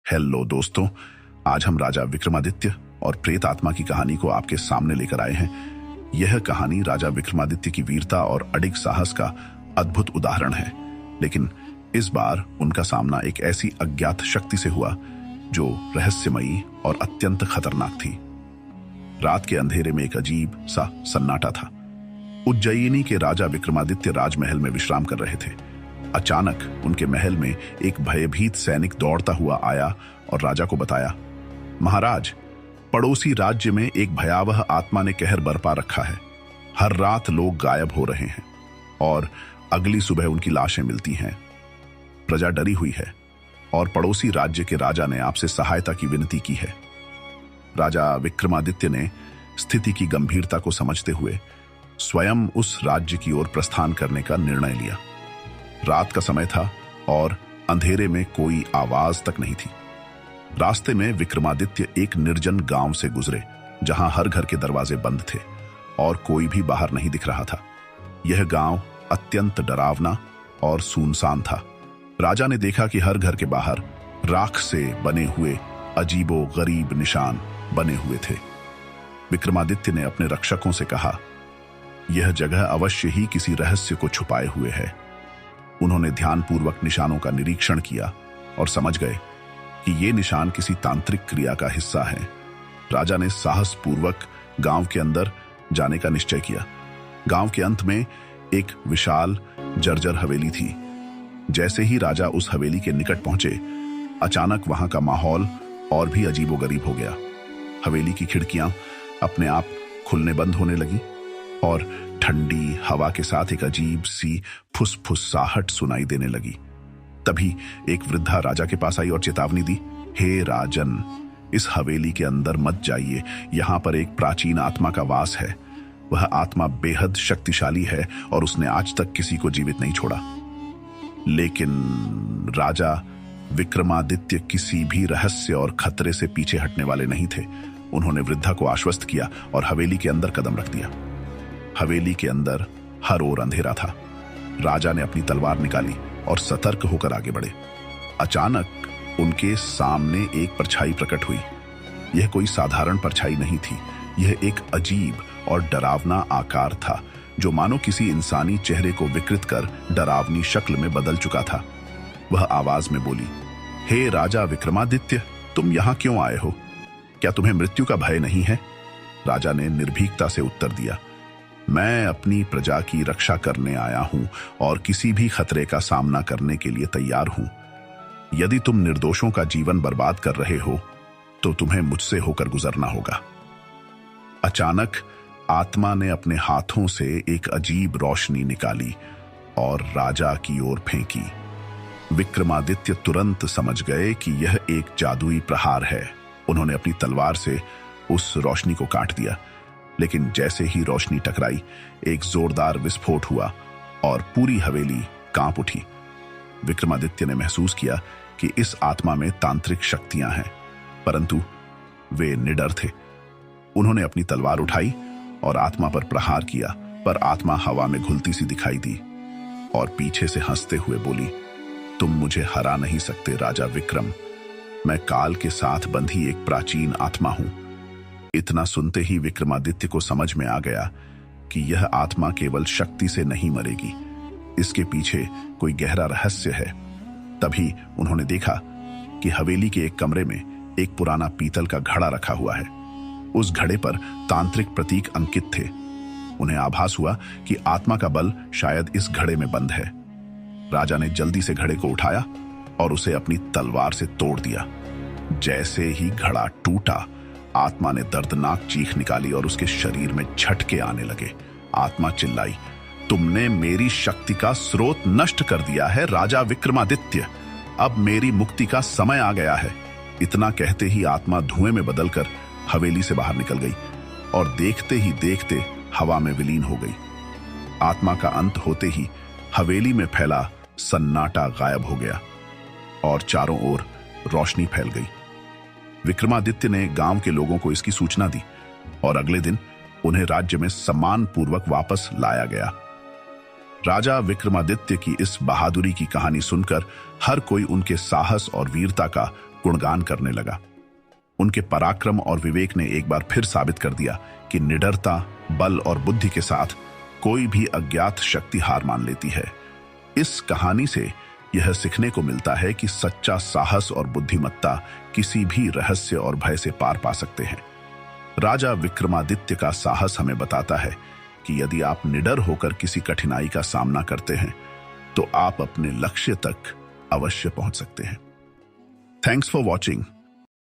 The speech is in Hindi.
हेलो दोस्तों, आज हम राजा विक्रमादित्य और प्रेत आत्मा की कहानी को आपके सामने लेकर आए हैं। यह कहानी राजा विक्रमादित्य की वीरता और अडिग साहस का अद्भुत उदाहरण है, लेकिन इस बार उनका सामना एक ऐसी अज्ञात शक्ति से हुआ जो रहस्यमयी और अत्यंत खतरनाक थी। रात के अंधेरे में एक अजीब सा सन्नाटा था। उज्जयिनी के राजा विक्रमादित्य राजमहल में विश्राम कर रहे थे। अचानक उनके महल में एक भयभीत सैनिक दौड़ता हुआ आया और राजा को बताया, महाराज, पड़ोसी राज्य में एक भयावह आत्मा ने कहर बरपा रखा है। हर रात लोग गायब हो रहे हैं और अगली सुबह उनकी लाशें मिलती हैं। प्रजा डरी हुई है और पड़ोसी राज्य के राजा ने आपसे सहायता की विनती की है। राजा विक्रमादित्य ने स्थिति की गंभीरता को समझते हुए स्वयं उस राज्य की ओर प्रस्थान करने का निर्णय लिया। रात का समय था और अंधेरे में कोई आवाज तक नहीं थी। रास्ते में विक्रमादित्य एक निर्जन गांव से गुजरे, जहां हर घर के दरवाजे बंद थे और कोई भी बाहर नहीं दिख रहा था। यह गांव अत्यंत डरावना और सुनसान था। राजा ने देखा कि हर घर के बाहर राख से बने हुए अजीबो गरीब निशान बने हुए थे। विक्रमादित्य ने अपने रक्षकों से कहा, यह जगह अवश्य ही किसी रहस्य को छुपाए हुए है। उन्होंने ध्यानपूर्वक निशानों का निरीक्षण किया और समझ गए कि ये निशान किसी तांत्रिक क्रिया का हिस्सा है। राजा ने साहसपूर्वक गांव के अंदर जाने का निश्चय किया। गांव के अंत में एक विशाल जर्जर हवेली थी। जैसे ही राजा उस हवेली के निकट पहुंचे, अचानक वहां का माहौल और भी अजीबोगरीब हो गया। हवेली की खिड़कियां अपने आप खुलने बंद होने लगी और ठंडी हवा के साथ एक अजीब सी फुसफुसाहट सुनाई देने लगी। तभी एक वृद्धा राजा के पास आई और चेतावनी दी, हे राजन, इस हवेली के अंदर मत जाइए। यहां पर एक प्राचीन आत्मा का वास है। वह आत्मा बेहद शक्तिशाली है और उसने आज तक किसी को जीवित नहीं छोड़ा। लेकिन राजा विक्रमादित्य किसी भी रहस्य और खतरे से पीछे हटने वाले नहीं थे। उन्होंने वृद्धा को आश्वस्त किया और हवेली के अंदर कदम रख दिया। हवेली के अंदर हर ओर अंधेरा था। राजा ने अपनी तलवार निकाली और सतर्क होकर आगे बढ़े। अचानक उनके सामने एक परछाई प्रकट हुई। यह कोई साधारण परछाई नहीं थी। यह एक अजीब और डरावना आकार था, जो मानो किसी इंसानी चेहरे को विकृत कर डरावनी शक्ल में बदल चुका था। वह आवाज में बोली, हे राजा विक्रमादित्य, तुम यहां क्यों आए हो? क्या तुम्हें मृत्यु का भय नहीं है? राजा ने निर्भीकता से उत्तर दिया, मैं अपनी प्रजा की रक्षा करने आया हूं और किसी भी खतरे का सामना करने के लिए तैयार हूं। यदि तुम निर्दोषों का जीवन बर्बाद कर रहे हो तो तुम्हें मुझसे होकर गुजरना होगा। अचानक आत्मा ने अपने हाथों से एक अजीब रोशनी निकाली और राजा की ओर फेंकी। विक्रमादित्य तुरंत समझ गए कि यह एक जादुई प्रहार है। उन्होंने अपनी तलवार से उस रोशनी को काट दिया, लेकिन जैसे ही रोशनी टकराई, एक जोरदार विस्फोट हुआ और पूरी हवेली कांप उठी। विक्रमादित्य ने महसूस किया कि इस आत्मा में तांत्रिक शक्तियां हैं, परंतु वे निडर थे। उन्होंने अपनी तलवार उठाई और आत्मा पर प्रहार किया, पर आत्मा हवा में घुलती सी दिखाई दी और पीछे से हंसते हुए बोली, तुम मुझे हरा नहीं सकते राजा विक्रम। मैं काल के साथ बंधी एक प्राचीन आत्मा हूं। इतना सुनते ही विक्रमादित्य को समझ में आ गया कि यह आत्मा केवल शक्ति से नहीं मरेगी, इसके पीछे कोई गहरा रहस्य है। तभी उन्होंने देखा कि हवेली के एक कमरे में एक पुराना पीतल का घड़ा रखा हुआ है। उस घड़े पर तांत्रिक प्रतीक अंकित थे। उन्हें आभास हुआ कि आत्मा का बल शायद इस घड़े में बंद है। राजा ने जल्दी से घड़े को उठाया और उसे अपनी तलवार से तोड़ दिया। जैसे ही घड़ा टूटा, आत्मा ने दर्दनाक चीख निकाली और उसके शरीर में झटके आने लगे। आत्मा चिल्लाई, तुमने मेरी शक्ति का स्रोत नष्ट कर दिया है राजा विक्रमादित्य। अब मेरी मुक्ति का समय आ गया है। इतना कहते ही आत्मा धुएं में बदलकर हवेली से बाहर निकल गई और देखते ही देखते हवा में विलीन हो गई। आत्मा का अंत होते ही हवेली में फैला सन्नाटा गायब हो गया और चारों ओर रोशनी फैल गई। विक्रमादित्य ने गांव के लोगों को इसकी सूचना दी और अगले दिन उन्हें राज्य में सम्मानपूर्वक वापस लाया गया। राजा विक्रमादित्य की इस बहादुरी की कहानी सुनकर हर कोई उनके साहस और वीरता का गुणगान करने लगा। उनके पराक्रम और विवेक ने एक बार फिर साबित कर दिया कि निडरता, बल और बुद्धि के साथ कोई भी अज्ञात शक्ति हार मान लेती है। इस कहानी से यह सीखने को मिलता है कि सच्चा साहस और बुद्धिमत्ता किसी भी रहस्य और भय से पार पा सकते हैं। राजा विक्रमादित्य का साहस हमें बताता है कि यदि आप निडर होकर किसी कठिनाई का सामना करते हैं तो आप अपने लक्ष्य तक अवश्य पहुंच सकते हैं। Thanks for watching.